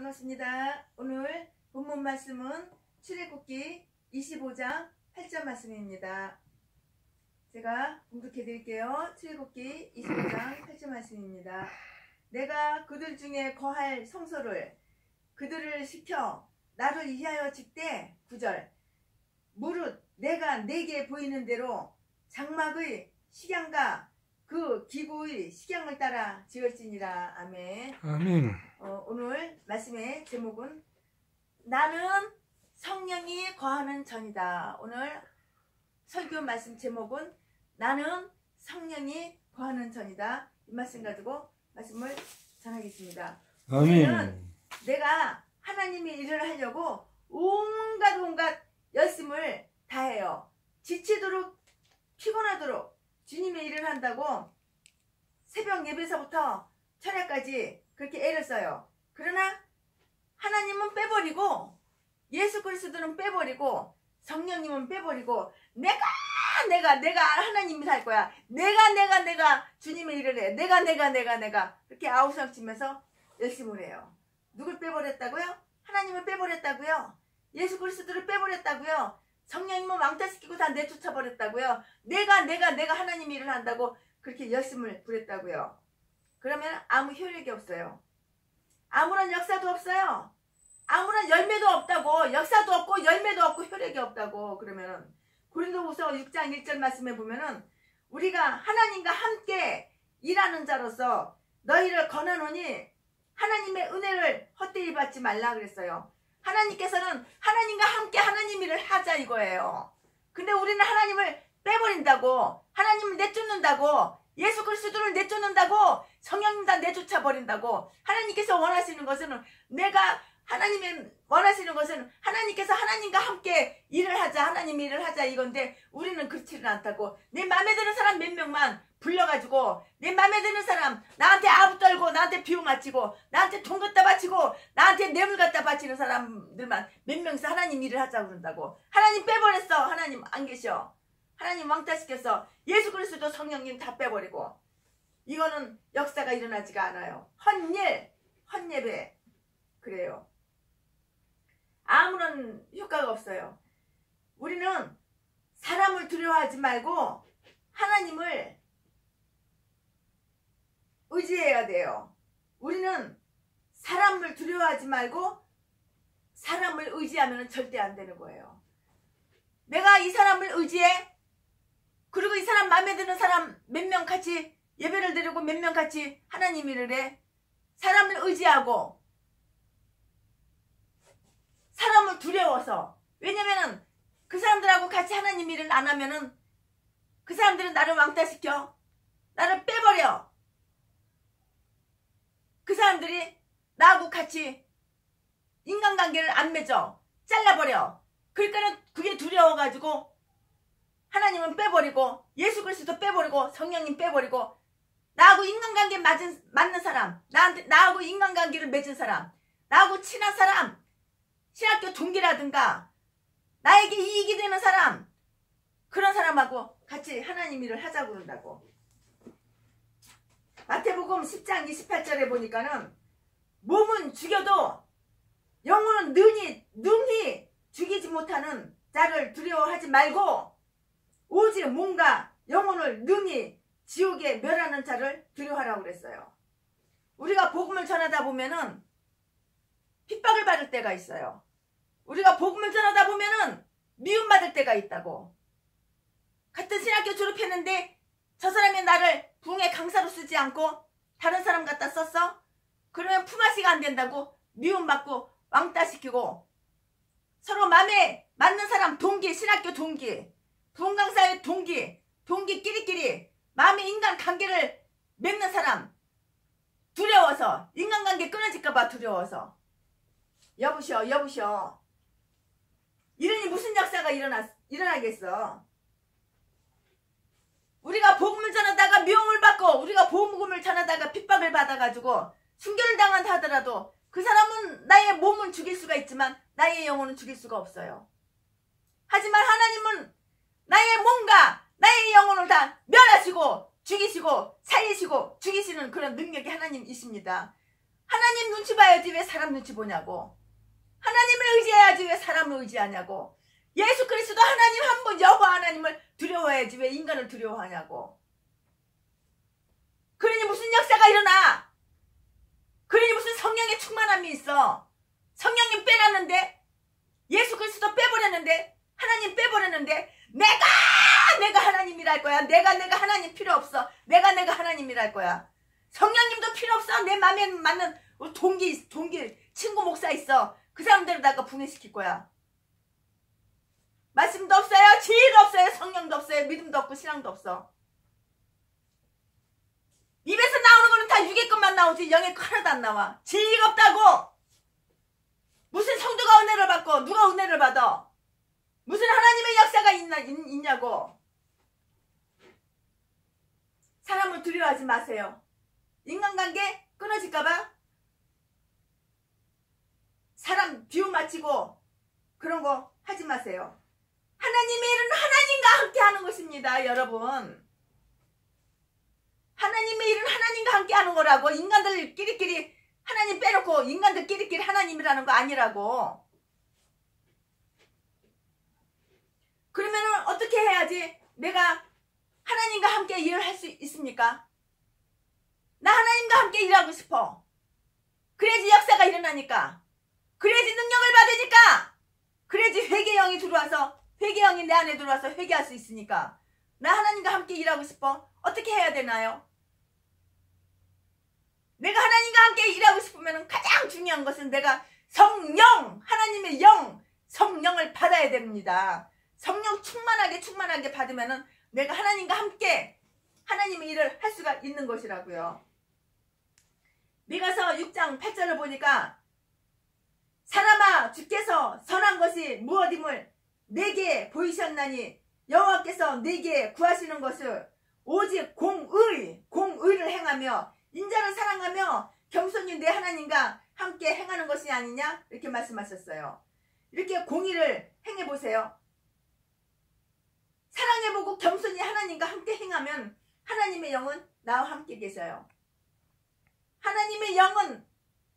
반갑습니다. 오늘 본문 말씀은 출애굽기 25장 8절 말씀입니다. 제가 공독해 드릴게요. 출애굽기 25장 8절 말씀입니다. 내가 그들 중에 거할 성소를 그들을 시켜 나를 위하여 짓되 9절 무릇 내가 내게 보이는 대로 장막의 식양과 그 기구의 식양을 따라 지을지니라. 아멘. 아멘. 오늘 말씀의 제목은 나는 성령이 거하는 전이다. 오늘 설교 말씀 제목은 나는 성령이 거하는 전이다. 이 말씀 가지고 말씀을 전하겠습니다. 아멘. 내가 하나님의 일을 하려고 온갖 열심을 다해요. 지치도록 피곤하도록 주님의 일을 한다고 새벽 예배서부터 철야까지 그렇게 애를 써요. 그러나 하나님은 빼버리고 예수 그리스도는 빼버리고 성령님은 빼버리고 내가 하나님이 살 거야. 내가 주님의 일을 해. 내가 그렇게 아우성 치면서 열심을 해요. 누굴 빼버렸다고요? 하나님을 빼버렸다고요? 예수 그리스도를 빼버렸다고요? 성령님은 왕따시키고 다 내쫓아버렸다고요? 내가 하나님 일을 한다고 그렇게 열심을 부렸다고요? 그러면 아무 효력이 없어요. 아무런 역사도 없어요. 아무런 열매도 없다고. 역사도 없고 열매도 없고 효력이 없다고. 그러면은 고린도후서 6장 1절 말씀에 보면은 우리가 하나님과 함께 일하는 자로서 너희를 권하노니 하나님의 은혜를 헛되이 받지 말라 그랬어요. 하나님께서는 하나님과 함께 하나님 일을 하자 이거예요. 근데 우리는 하나님을 빼버린다고, 하나님을 내쫓는다고, 예수 그리스도를 내쫓는다고, 성령님 다 내쫓아버린다고. 하나님께서 원하시는 것은 원하시는 것은 하나님께서 하나님과 함께 일을 하자, 하나님 일을 하자 이건데 우리는 그렇지는 않다고. 내 마음에 드는 사람 몇 명만 불러가지고 내 마음에 드는 사람 나한테 아부 떨고 나한테 비용 바치고 나한테 돈 갖다 바치고 나한테 뇌물 갖다 바치는 사람들만 몇 명이서 하나님 일을 하자고 그런다고. 하나님 빼버렸어. 하나님 안 계셔. 하나님 왕따시켰어. 예수 그리스도 성령님 다 빼버리고. 이거는 역사가 일어나지가 않아요. 헛예배 그래요. 아무런 효과가 없어요. 우리는 사람을 두려워하지 말고 하나님을 의지해야 돼요. 우리는 사람을 두려워하지 말고 사람을 의지하면 절대 안 되는 거예요. 내가 이 사람을 의지해. 그리고 이 사람 마음에 드는 사람 몇 명 같이 예배를 드리고 몇 명 같이 하나님 일을 해. 사람을 의지하고 사람을 두려워서. 왜냐면은 그 사람들하고 같이 하나님 일을 안 하면은 그 사람들은 나를 왕따시켜. 나를 빼버려. 그 사람들이 나하고 같이 인간관계를 안 맺어. 잘라버려. 그러니까는 그게 두려워가지고 하나님은 빼버리고 예수 그리스도 빼버리고 성령님 빼버리고 나하고 인간관계 맞는 사람, 나하고 인간관계를 맺은 사람, 나하고 친한 사람, 신학교 동기라든가 나에게 이익이 되는 사람, 그런 사람하고 같이 하나님 일을 하자고 그런다고. 마태복음 10장 28절에 보니까는 몸은 죽여도 영혼은 능히 죽이지 못하는 자를 두려워하지 말고 오직 몸과 영혼을 능히 지옥에 멸하는 자를 두려워하라고 그랬어요. 우리가 복음을 전하다 보면은 핍박을 받을 때가 있어요. 우리가 복음을 전하다 보면은 미움받을 때가 있다고. 같은 신학교 졸업했는데 저 사람이 나를 부흥의 강사로 쓰지 않고 다른 사람 갖다 썼어? 그러면 품앗이가 안 된다고 미움받고 왕따시키고 서로 마음에 맞는 사람 동기, 신학교 동기, 부흥 강사의 동기끼리끼리 마음의 인간관계를 맺는 사람 두려워서 인간관계 끊어질까봐 두려워서 여보셔 이러니 무슨 역사가 일어나겠어. 우리가 복음을 전하다가 미움을 받고 우리가 복음을 전하다가 핍박을 받아가지고 순교를 당한다 하더라도 그 사람은 나의 몸은 죽일 수가 있지만 나의 영혼은 죽일 수가 없어요. 하지만 하나님은 나의 몸과 나의 영혼을 다 멸하시고 죽이시고 살리시고 죽이시는 그런 능력이 하나님이십니다. 하나님 눈치 봐야지 왜 사람 눈치 보냐고. 하나님을 의지해야지 왜 사람을 의지하냐고. 예수 그리스도 하나님 한 분 여호와 하나님을 두려워해야지 왜 인간을 두려워하냐고. 그러니 무슨 역사가 일어나. 그러니 무슨 성령의 충만함이 있어. 성령님 빼놨는데, 예수 그리스도 빼버렸는데, 하나님 빼버렸는데, 내가 하나님이랄 거야. 내가 하나님 필요 없어. 내가 하나님이랄 거야. 성령님도 필요 없어. 내 맘에 맞는 동기 친구 목사 있어. 그 사람들에다가 분해시킬 거야. 말씀도 없어요. 지혜도 없어요. 성령도 없어요. 믿음도 없고 신앙도 없어. 입에서 나오는 거는 다 육의 것만 나오지 영의 거 하나도 안 나와. 지혜가 없다고. 무슨 성도가 은혜를 받고 누가 은혜를 받아. 무슨 하나님의 역사가 있냐고. 사람을 두려워하지 마세요. 인간관계 끊어질까봐 사람 비유 맞히고 그런 거 하지 마세요. 하나님의 일은 하나님과 함께 하는 것입니다. 여러분, 하나님의 일은 하나님과 함께 하는 거라고. 인간들끼리끼리 하나님 빼놓고 인간들끼리끼리 하나님이라는 거 아니라고. 그러면은 어떻게 해야지 내가 하나님과 함께 일을 할 수 있습니까? 나 하나님과 함께 일하고 싶어. 그래야지 역사가 일어나니까. 그래야지 능력을 받으니까. 그래야지 회개형이 들어와서, 회개형이 내 안에 들어와서 회개할 수 있으니까. 나 하나님과 함께 일하고 싶어. 어떻게 해야 되나요? 내가 하나님과 함께 일하고 싶으면 가장 중요한 것은 내가 성령, 하나님의 영, 성령을 받아야 됩니다. 성령 충만하게 받으면은 내가 하나님과 함께 하나님의 일을 할 수가 있는 것이라고요. 미가서 6장 8절을 보니까 사람아 주께서 선한 것이 무엇임을 내게 보이셨나니 여호와께서 내게 구하시는 것을 오직 공의를 행하며 인자를 사랑하며 겸손히 내 하나님과 함께 행하는 것이 아니냐 이렇게 말씀하셨어요. 이렇게 공의를 행해보세요. 사랑해보고 겸손히 하나님과 함께 행하면 하나님의 영은 나와 함께 계셔요. 하나님의 영은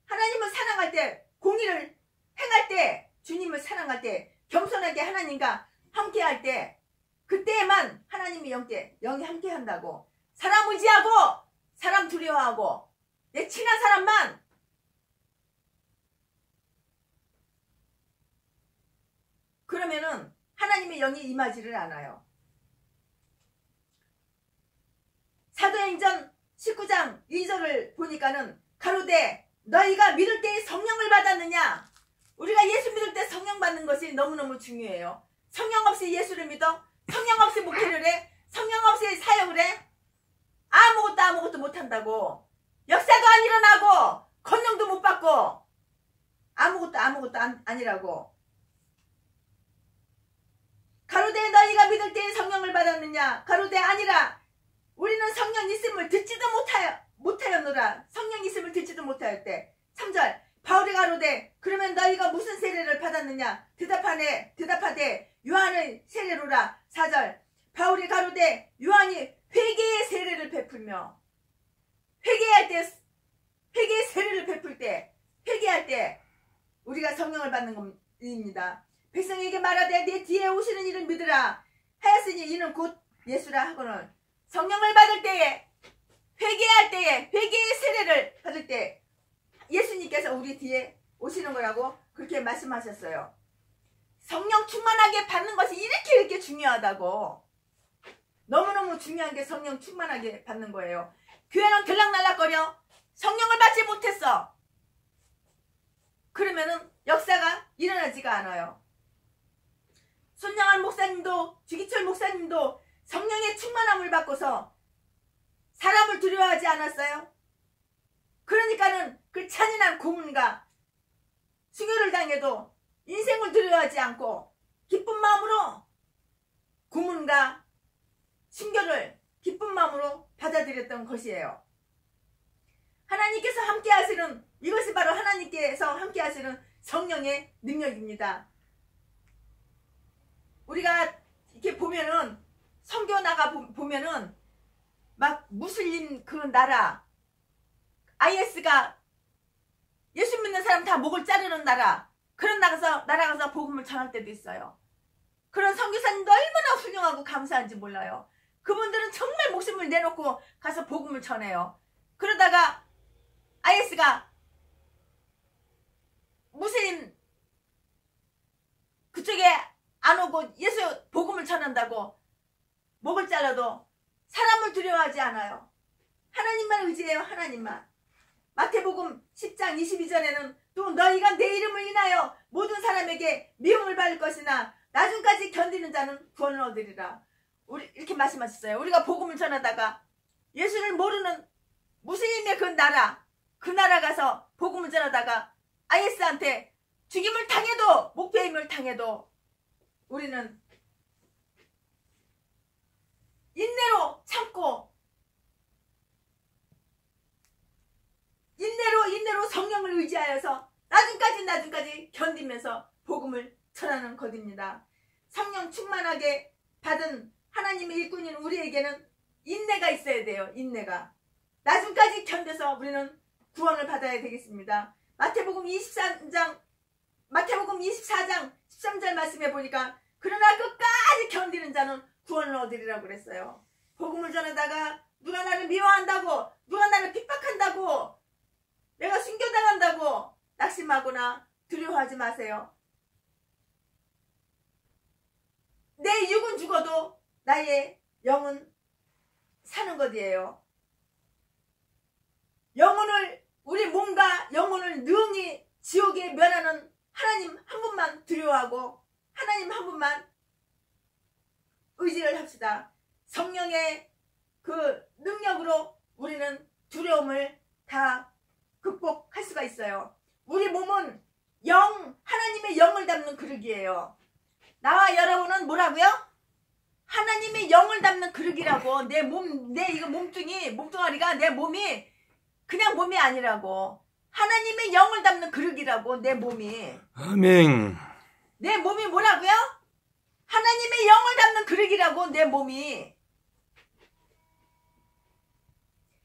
하나님을 사랑할 때, 공의를 행할 때, 주님을 사랑할 때, 겸손하게 하나님과 함께 할 때, 그때만 하나님의 영이 함께 한다고. 사람 의지하고 사람 두려워하고 내 친한 사람만 그러면은 하나님의 영이 임하지를 않아요. 사도행전 19장 2절을 보니까는 가로되 너희가 믿을 때에 성령을 받았느냐. 우리가 예수 믿을 때 성령 받는 것이 너무너무 중요해요. 성령 없이 예수를 믿어? 성령 없이 목회를 해? 성령 없이 사역을 해? 아무것도 못한다고. 역사도 안 일어나고 권능도 못 받고 아무것도 아니라고. 가로되 너희가 믿을 때에 성령을 받았느냐. 가로되 아니라 우리는 성령 있음을 듣지도 못하였노라. 성령 있음을 듣지도 못하였대. 3절 바울이 가로되 그러면 너희가 무슨 세례를 받았느냐. 대답하되 요한의 세례로라. 4절 바울이 가로되 요한이 회개의 세례를 베풀며. 회개의 세례를 베풀 때, 회개할 때 우리가 성령을 받는 겁니다. 백성에게 말하되 내 뒤에 오시는 이를 믿으라 하였으니 이는 곧 예수라 하고는 성령을 받을 때에, 회개할 때에, 회개의 세례를 받을 때 예수님께서 우리 뒤에 오시는 거라고 그렇게 말씀하셨어요. 성령 충만하게 받는 것이 이렇게 중요하다고. 너무너무 중요한 게 성령 충만하게 받는 거예요. 교회는 들락날락거려. 성령을 받지 못했어. 그러면은 역사가 일어나지가 않아요. 손양한 목사님도, 주기철 목사님도 성령의 충만함을 받고서 사람을 두려워하지 않았어요? 그러니까는 그 잔인한 고문과 수교를 당해도 인생을 두려워하지 않고 기쁜 마음으로 고문과 순교를 기쁜 마음으로 받아들였던 것이에요. 하나님께서 함께 하시는, 이것이 바로 하나님께서 함께 하시는 성령의 능력입니다. 우리가 이렇게 보면은 선교 나가 보면은 막 무슬림 그 나라 IS가 예수 믿는 사람 다 목을 자르는 나라, 그런 나라 가서 복음을 전할 때도 있어요. 그런 선교사님도 얼마나 훌륭하고 감사한지 몰라요. 그분들은 정말 목숨을 내놓고 가서 복음을 전해요. 그러다가 IS가 무슬림 그쪽에 안 오고 예수 복음을 전한다고 목을 잘라도 사람을 두려워하지 않아요. 하나님만 의지해요. 하나님만. 마태복음 10장 22절에는 또 너희가 내 이름을 인하여 모든 사람에게 미움을 받을 것이나 나중까지 견디는 자는 구원을 얻으리라. 우리 이렇게 말씀하셨어요. 우리가 복음을 전하다가 예수를 모르는 무슬림의 그 나라 가서 복음을 전하다가 IS한테 죽임을 당해도, 목배임을 당해도 우리는 인내로 참고 인내로 성령을 의지하여서 나중까지 견디면서 복음을 전하는 것입니다. 성령 충만하게 받은 하나님의 일꾼인 우리에게는 인내가 있어야 돼요. 인내가. 나중까지 견뎌서 우리는 구원을 받아야 되겠습니다. 마태복음 24장 13절 말씀해 보니까 그러나 끝까지 견디는 자는 구원을 얻으리라고 그랬어요. 복음을 전하다가 누가 나를 미워한다고, 누가 나를 핍박한다고, 내가 순교당한다고 낙심하거나 두려워하지 마세요. 내 육은 죽어도 나의 영은 사는 것이에요. 우리 몸과 영혼을 능히 지옥에 멸하는 하나님 한 분만 두려워하고 하나님 한 분만 의지를 합시다. 성령의 그 능력으로 우리는 두려움을 다 극복할 수가 있어요. 우리 몸은 하나님의 영을 담는 그릇이에요. 나와 여러분은 뭐라고요? 하나님의 영을 담는 그릇이라고. 내 몸뚱아리가 내 몸이 그냥 몸이 아니라고. 하나님의 영을 담는 그릇이라고. 내 몸이. 아멘. 내 몸이 뭐라고요? 하나님의 영을 담는 그릇이라고. 내 몸이.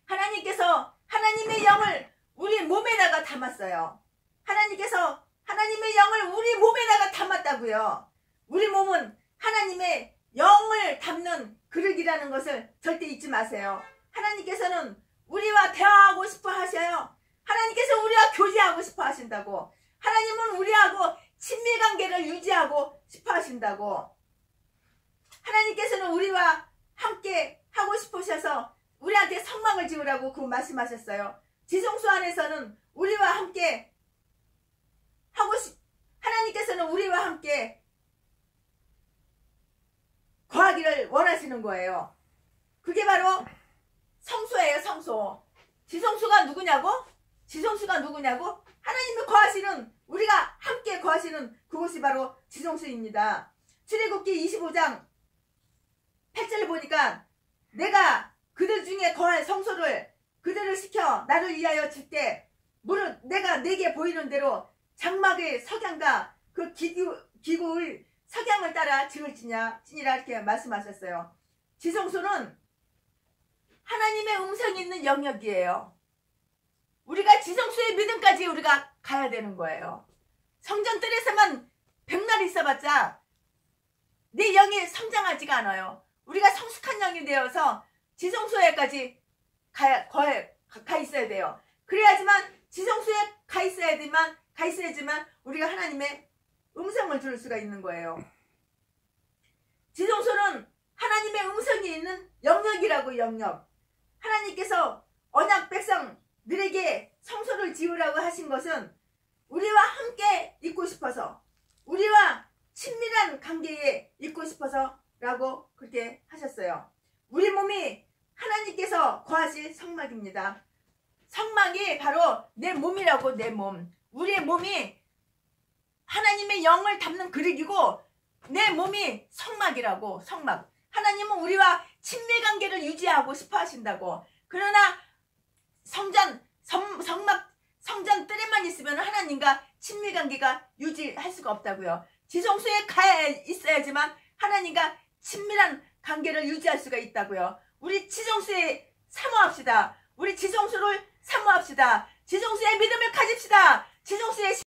하나님께서 하나님의 영을 우리 몸에다가 담았어요. 하나님께서 하나님의 영을 우리 몸에다가 담았다고요. 우리 몸은 하나님의 영을 담는 그릇이라는 것을 절대 잊지 마세요. 하나님께서는 우리와 대화하고 싶어 하셔요. 하나님께서 우리와 교제하고 싶어 하신다고. 하나님은 우리하고 친밀관계를 유지하고 싶어 하신다고. 하나님께서는 우리와 함께 하고 싶으셔서 우리한테 성막을 지으라고 그 말씀하셨어요. 지성소 안에서는 우리와 함께 하나님께서는 우리와 함께 거하기를 원하시는 거예요. 그게 바로 성소예요. 성소. 지성소가 누구냐고? 하나님이 거하시는, 우리가 함께 거하시는 그곳이 바로 지성소입니다. 출애굽기 25장 8절을 보니까 내가 그들 중에 거할 성소를 그들을 시켜 나를 위하여 줄 때 무릇 내가 내게 보이는 대로 장막의 석양과 그 기구의 석양을 따라 지을지니라 이렇게 말씀하셨어요. 지성소는 하나님의 음성이 있는 영역이에요. 우리가 지성소의 믿음까지 우리가 가야 되는 거예요. 성전뜰에서만 백날 있어봤자 내 영이 성장하지가 않아요. 우리가 성숙한 영이 되어서 지성소에까지 가 있어야 돼요. 그래야지만 지성소에 가 있어야지만 우리가 하나님의 음성을 들을 수가 있는 거예요. 지성소는 하나님의 음성이 있는 영역이라고. 영역. 하나님께서 언약 백성들에게 성소를 지으라고 하신 것은 우리와 함께 있고 싶어서, 우리와 친밀한 관계에 있고 싶어서 라고 그렇게 하셨어요. 우리 몸이 하나님께서 거하실 성막입니다. 성막이 바로 내 몸이라고. 내 몸. 우리의 몸이 하나님의 영을 담는 그릇이고 내 몸이 성막이라고. 성막. 하나님은 우리와 친밀관계를 유지하고 싶어 하신다고. 그러나 성전 뜰에만 있으면 하나님과 친밀관계가 유지할 수가 없다고요. 지성소에 가야 있어야지만 하나님과 친밀한 관계를 유지할 수가 있다고요. 우리 지성소에 사모합시다. 우리 지성소를 사모합시다. 지종수의 믿음을 가집시다. 지종수의